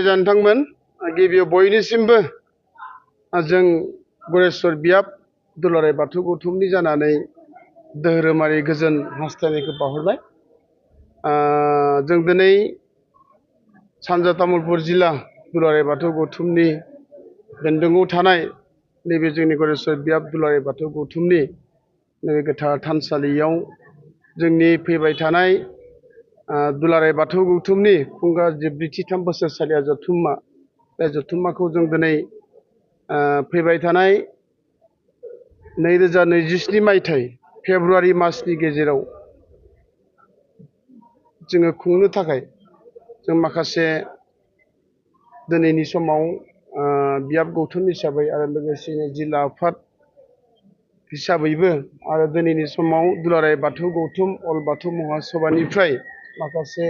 जानोथांमोन गिबियाव बयनिसिमबो जों गरेस्वर बियाब दुलाराय बाथौ गौथुमनि जानानै धोरोमारि गोजोन हास्थायनायखौ बावहरबाय। जों दिनै सानजा तामुलपुर जिल्ला दुलाराय बाथौ गौथुमनि बेन्दोङाव थानाय नैबे जोंनि गरेस्वर बियाब दुलाराय बाथौ गौथुमनि नैबे गोथार थानसालियाव जोंनि फैबाय थानाय दुलाराय बाथौ गौथुमनि खुंगा 73 बोसोरसालिया जथुम्मा बे जथुम्माखौ जों दिनै फैबाय थानाय 2027 मायथाइ फेब्रुवारि मासनि गेजेराव जोङो खुंनो थाखाय जों माखासे दिनैनि समाव बियाब गौथुम हिसाबै आरो लोगोसेनो जिल्ला आफाद हिसाबैबो आरो दिनैनि समाव दुलाराय बाथौ गौथुम अल बाथौ महासभानिफ्राय माखासे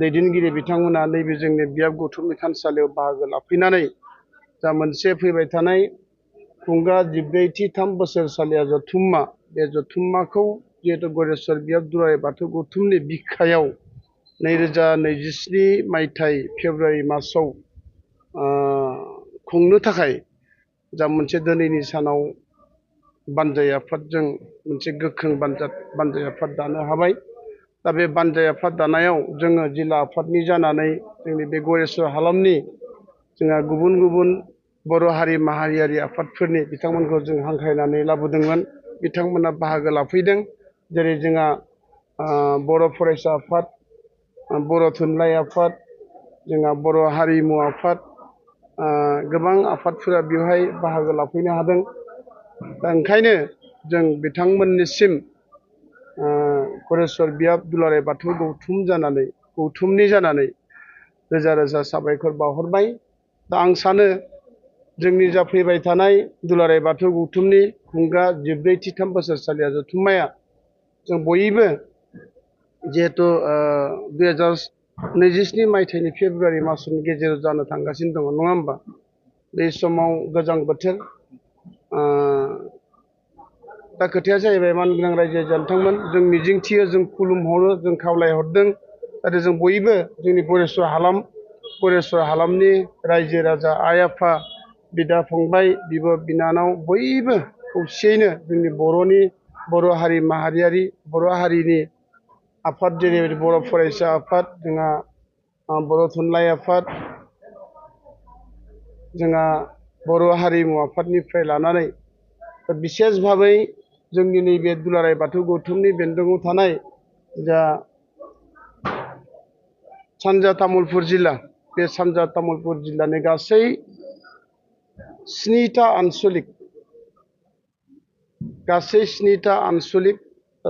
दैदेनगिरि बिथांमोना नैबे जोंनि बियाब गौथुमनि थानसालियाव बाहागो लाफैनानै जा मोनसे फैबाय थानाय खुंगा 73 बोसोरसालिया जथुम्मा बे जथुम्माखौ जिहेतु गरेस्वर बियाब दुलाराय बाथौ गौथुमनि बिखायाव 2027 मायथाइ फेब्रुवारि मासाव खुंनो थाखाय जा मोनसे दिनैनि सानाव बानजाय आफादजों मोनसे गोख्रों बानजाय आफाद दानो हाबाय। दा बे बानजाय आफाद दानायाव जोङो जिल्ला आफादनि जानानै जोंनि बे गरेस्वर हालामनि जोंहा गुबुन गुबुन बर' हारि माहारियारि आफादफोरनि बिथांमोनखौ जों हांख्रायनानै लाबोदोंमोन। बिथांमोना बाहागो लाफैदों। जेरै जोंहा बर' फरायसा आफाद, बर' थुनलाइ आफाद, जोंहा बर' हारिमु आफाद, गोबां आफादफोरा बेवहाय बाहागो लाफैनो हादों। दा ओंखायनो जों बिथांमोननिसिम गरेस्वर बियाब दुलाराय बाथौ गौथुमनि जानानै रोजा रोजा साबायखर बावहरबाय। दा आं सानो जोंनि जा फैबाय थानाय दुलाराय बाथौ गौथुमनि खुंगा 73 बोसोरसालिया जथुम्माया जों बयबो जिहेतु 2027 मायथाइनि फेब्रुवारि मासनि गेजेराव जानो थांगासिनो दङ, नङा होमबा? बे समाव गोजां बोथोर। दा खोथाया जाहैबाय मानगोनां रायजो जानोथांमोन, जों मिजिंथियो, जों खुलुमहरो, जों खावलायहरदों जाहाथे जों बयबो जोंनि गरेस्वर हालामनि रायजो राजा, आइ आफा, बिदा फंबाय, बिब' बिनानाव बयबो खौसेयैनो जोंनि बर' हारि माहारियारि बर' हारिनि आफाद जेरैबायदि बर' फरायसा आफाद, जोंहा बर' थुनलाइ आफाद, जोंहा बर' हारिमु आफादनिफ्राय लानानै बिसेस भाबै जोंनि नैबे दुलाराय बाथौ गौथुमनि बेन्दोङाव थानाय जा सानजा तामुलपुर जिल्ला, बे सानजा तामुलपुर जिल्लानि गासै 7टा आनसलिक, दा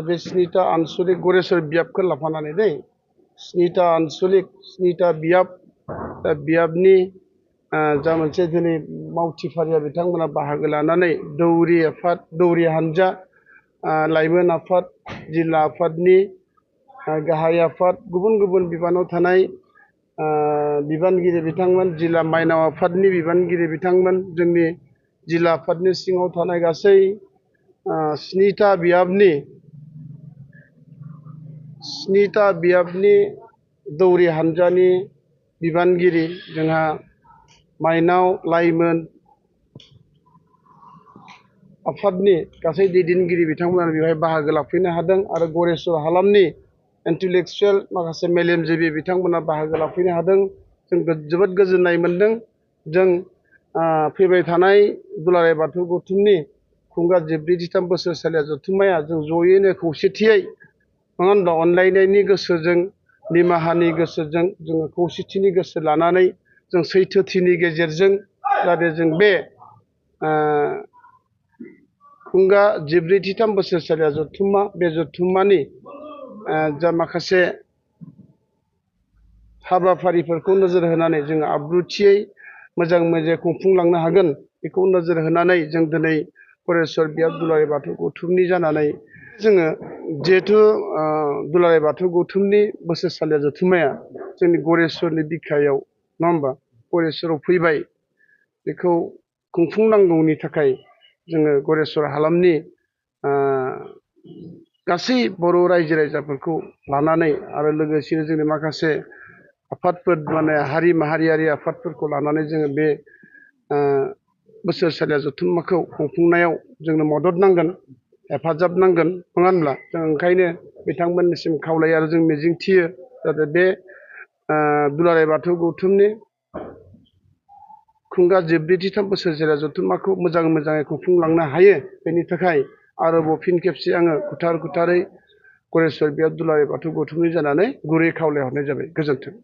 बे 7टा आनसलिक गरेस्वर बियाबखौ लाफानानै 7टा आनसलिक, 7टा बियाब, दा बियाबनि जा मोनसे दिनै मावथिफारिया बिथांमोना बाहागो लानानै दौरि हानजा, लाइमोन आफाद, जिल्ला आफादनि गाहाय आफाद, गुबुन गुबुन बिबानाव थानाय बिबानगिरि बिथांमोन, जिल्ला माइनाव आफादनि बिबानगिरि बिथांमोन, जोंनि जिल्ला आफादनि सिङाव थानाय गासै 7टा बियाबनि दौरि हानजानि बिबानगिरि, जोंहा माइनाव लाइमोन आफादनि गासै दैदेनगिरि बिथांमोना बेवहाय बाहागो लाफैनो हादों आरो गरेस्वर हालामनि इन्टेलेक्सुवेल माखासे मेलेमजिबि बिथांमोना बाहागो लाफैनो हादों। जों जोबोद गोजोननाय मोनदों। जों फैबाय थानाय दुलाराय बाथौ गौथुमनि खुंगा 73 बोसोरसालिया जथुम्माया जों जयैनो खौसेथियै, नङा होनबा, अनलायनायनि गोसोजों, निमाहानि गोसोजों, जोङो खौसेथिनि गोसो लानानै जों सैथोथिनि गेजेरजों जाहाथे जों बे खुंगा 73 बोसोरसालिया जथुम्मा, बे जथुम्मानि जा माखासे हाबाफारिफोरखौ नोजोर होनानै जोङो आब्रुथियै मोजां खुंफुंलांनो हागोन, बेखौ नोजोर होनानै जों दिनै गरेस्वर बियाब दुलाराय बाथौ गौथुमनि जानानै जोङो जिहेथु दुलाराय बाथौ गौथुमनि बोसोरसालिया जथुम्माया जोंनि गरेस्वरनि बिखायाव, नङा होमबा, गरेस्वराव फैबाय, बेखौ खुंफुंनांगौनि थाखाय जोङो गरेस्वर हालामनि गासै बर' रायजो राजाफोरखौ लानानै आरो लोगोसेनो जोंनि माखासे आफादफोर माने हारि माहारियारि आफादफोरखौ लानानै जोङो बे बोसोरसालिया जथुम्माखौ खुंफुंनायाव जोंनो मदद नांगोन, हेफाजाब नांगोन, नङा होनब्ला? जों ओंखायनो बिथांमोननिसिम खावलायो आरो जों मिजिंथियो जाहाथे बे दुलाराय बाथौ गौथुमनि खुंगा 73 बोसोरसालिया जथुम्माखौ मोजाङै खुंफुंलांनो हायो। बेनि थाखाय आरोबाव फिन खेबसे आङो गोथारै गरेस्वर बिबार दुलाराय बाथौ गौथुमनि जानानै गुरै खावलायहरनाय जाबाय। गोजोन्थों।